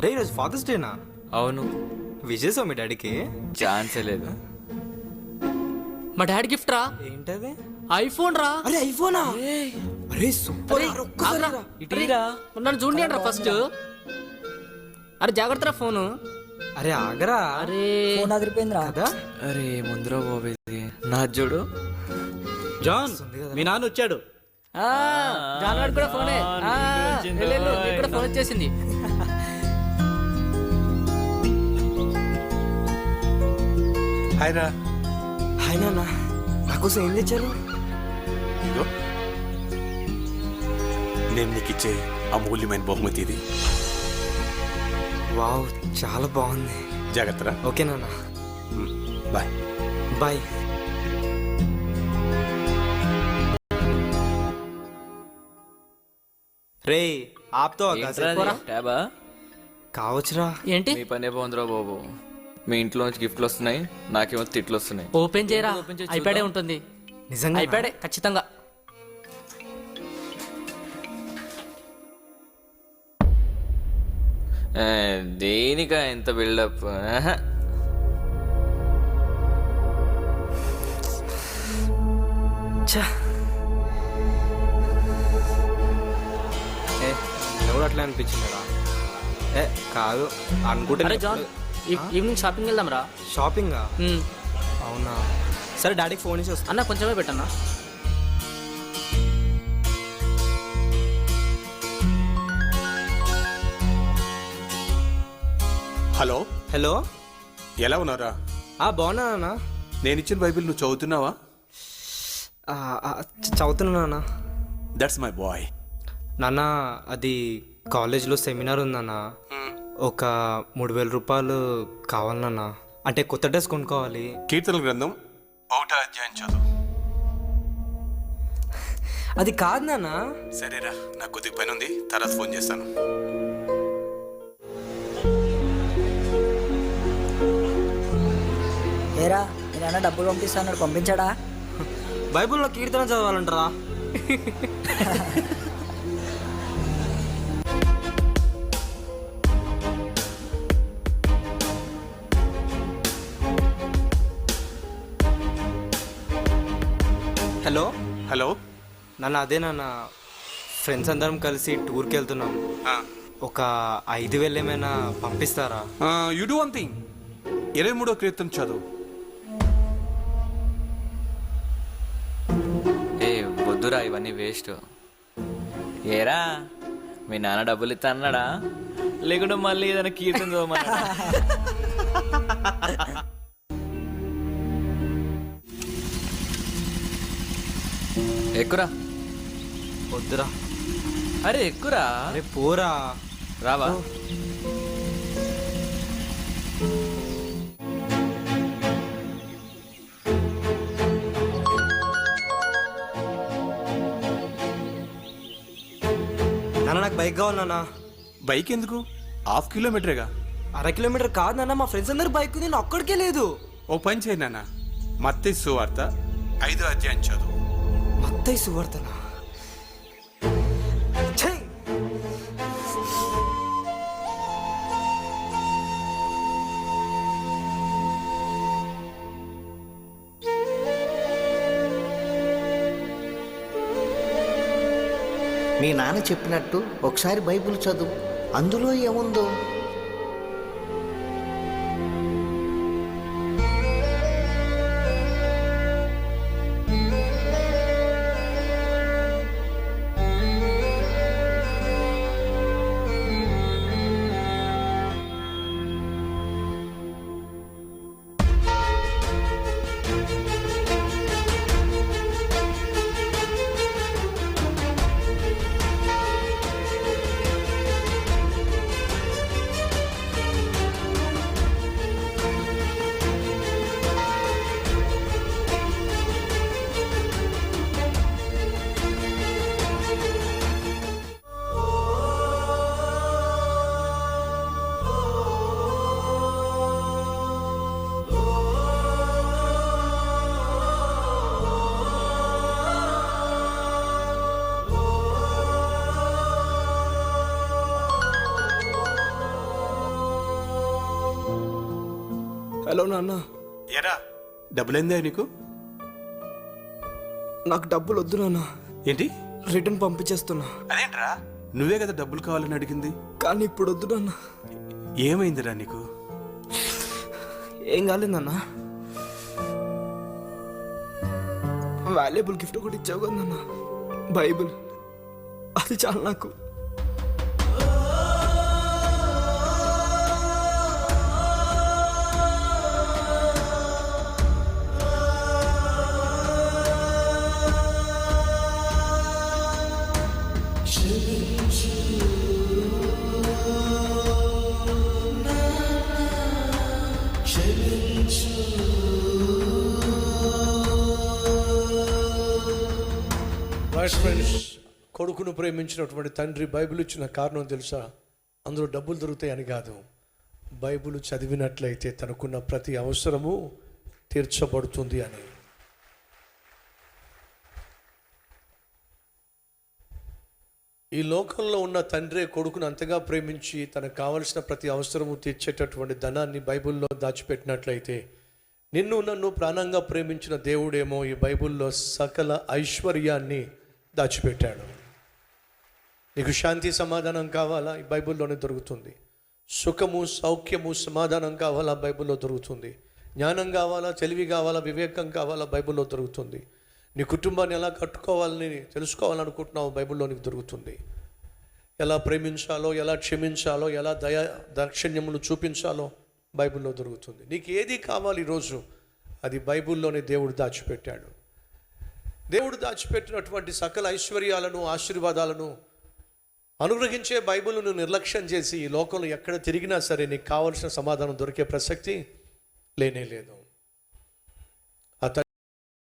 రే ఈరోజు ఫాదర్స్ డేనా? అవును. విజయసో మీ డాడీకి? ఛాన్సే లేదు. మా డాడీ గిఫ్ట్ రా. ఏంటది? ఐఫోన్ రా. అరే ఐఫోనా? అరే సూపర్. నన్ను చూడండి రా ఫస్ట్. అరే జాగ్రత్త రా ఫోను. అరే ఆగరా. అరే ఫోన్ అదిరిపోయిందిరా కదా. అరే ముందర పోవేది నా చూడు. జాన్ మీ నాన్న వచ్చాడు. జాన్వాడు కూడా ఫోనే. వెళ్ళు, నీకు కూడా ఫోన్ వచ్చేసింది. హాయ్ రా. హాయ్ నాన్న, నాకోసం ఏం తెచ్చారు? ఇదిగో నేను నీకు ఇచ్చే అమూల్యమైన బహుమతి ఇది. వావ్, చాలా బాగుంది. జాగ్రత్త. ఓకే నాన్న, బాయ్ బాయ్. రే ఆప్తో ట్యాబా కావచ్చురా. ఏంటి మీ పనే బాగుందిరా బాబు. మీ ఇంట్లో నుంచి గిఫ్ట్లు వస్తున్నాయి, నాకేమో తిట్లు వస్తున్నాయి. ఓపెన్ చేయరా. ఓపెన్ చేసి ఐప్యాడే చూద్దాం. ఉంటుంది. నిజంగా ఐప్యాడే ఖచ్చితంగా. దేనికా ఎంత బిల్డప్? ఎవడు అట్లా అనిపించిందిరా? ఏ కాదు అనుకుంటే. అరే జాన్, ఈవినింగ్ షాపింగ్ వెళ్దాం రా. షాపింగా? అవునా, సరే డాడీకి ఫోన్ చేసి వస్తా. అన్న కొంచెమే పెట్టన్నా. హలో. హలో, ఎలా ఉన్నారా? బాగున్నా. నేను ఇచ్చిన బైబిల్ నువ్వు చదువుతున్నావా? చదువుతున్నా. That's my boy. నాన్న, అది కాలేజ్లో సెమినార్ ఉందన్న. ఒక 3,000 రూపాయలు కావాలి నాన్న. అంటే కొత్త డ్రెస్ కొనుక్కోవాలి. కీర్తన గ్రంథం 1వ అధ్యాయం చదువు. అది కాదు నాన్న. సరేరా, నాకు కొద్దిగా పని ఉంది, తర్వాత ఫోన్ చేస్తాను. ఏరా మీ నాన్న డబ్బులు పంపిస్తాడు, పంపించాడా? బైబిల్లో కీర్తన చదవాలంటారా? హలో. హలో నాన్న, అదే నాన్న, ఫ్రెండ్స్ అందరం కలిసి టూర్కి వెళ్తున్నాం. ఒక 5,000 ఏమైనా పంపిస్తారా? యు డూ వన్ థింగ్, 23వ కీర్తన చదువు. ఏ వద్దురా, ఇవన్నీ వేస్ట్. ఏరా మీ నాన్న డబ్బులు ఇస్తా అన్నాడా, లేకుంటే మళ్ళీ ఏదైనా కీర్తన చదవమన్నాడా? ఎక్కురా. వద్దురా. అరే ఎక్కురా. అరే పోరా. రావా? నాన్న, నాకు బైక్ కావాలి నాన్న. బైక్ ఎందుకు? 1/2 కిలోమీటరేగా. 1/2 కిలోమీటర్ కాదు నాన్న, మా ఫ్రెండ్స్ అందరు బైక్ ఉంది, నేను ఒక్కడికే లేదు. ఓ పని చేయి నాన్న, మత్తయి సువార్త 5వ అధ్యాయం చదువు. మత్తయి సువార్తనా? ఛీ! మీ నాన్న చెప్పినట్టు ఒకసారి బైబిల్ చదువు, అందులో ఏముందో. హలో నాన్న, ఎరా డబ్బులైందా నీకు? నాకు డబ్బులు వద్దు నాన్న, ఏంటి? రిటర్న్ పంపించేస్తున్నా. అదేంట్రా, నువ్వే కదా డబ్బులు కావాలని అడిగింది. కానీ ఇప్పుడు వద్దు నాన్న. ఏమైందిరా నీకు? ఏం కాలేదన్న, వాల్యుబుల్ గిఫ్ట్ ఒకటి ఇచ్చావు కదా నాన్న, బైబిల్. అది చాలు నాకు. ఫ్రెండ్స్, కొడుకును ప్రేమించినటువంటి తండ్రి బైబిల్ ఇచ్చిన కారణం తెలుసా? అందులో డబ్బులు దొరుకుతాయని కాదు, బైబిల్ చదివినట్లయితే తనకున్న ప్రతి అవసరము తీర్చబడుతుంది అని. ఈ లోకంలో ఉన్న తండ్రే కొడుకును అంతగా ప్రేమించి తనకు కావలసిన ప్రతి అవసరము తీర్చేటటువంటి ధనాన్ని బైబిల్లో దాచిపెట్టినట్లయితే, నిన్ను నన్ను ప్రాణంగా ప్రేమించిన దేవుడేమో ఈ బైబిల్లో సకల ఐశ్వర్యాన్ని దాచిపెట్టాడు. నీకు శాంతి సమాధానం కావాలా? ఈ బైబిల్లోనే దొరుకుతుంది. సుఖము సౌఖ్యము సమాధానం కావాలా? బైబిల్లో దొరుకుతుంది. జ్ఞానం కావాలా? తెలివి కావాలా? వివేకం కావాలా? బైబిల్లో దొరుకుతుంది. నీ కుటుంబాన్ని ఎలా కట్టుకోవాలని తెలుసుకోవాలనుకుంటున్నావు? బైబిల్లో నీకు దొరుకుతుంది. ఎలా ప్రేమించాలో, ఎలా క్షమించాలో, ఎలా దాక్షిణ్యములు చూపించాలో బైబిల్లో దొరుకుతుంది. నీకు ఏది కావాలి ఈరోజు, అది బైబిల్లోనే దేవుడు దాచిపెట్టాడు. దేవుడు దాచిపెట్టినటువంటి సకల ఐశ్వర్యాలను, ఆశీర్వాదాలను అనుగ్రహించే బైబిల్ను నిర్లక్ష్యం చేసి ఈ లోకంలో ఎక్కడ తిరిగినా సరే నీకు కావలసిన సమాధానం దొరికే ప్రసక్తి లేనే లేదు.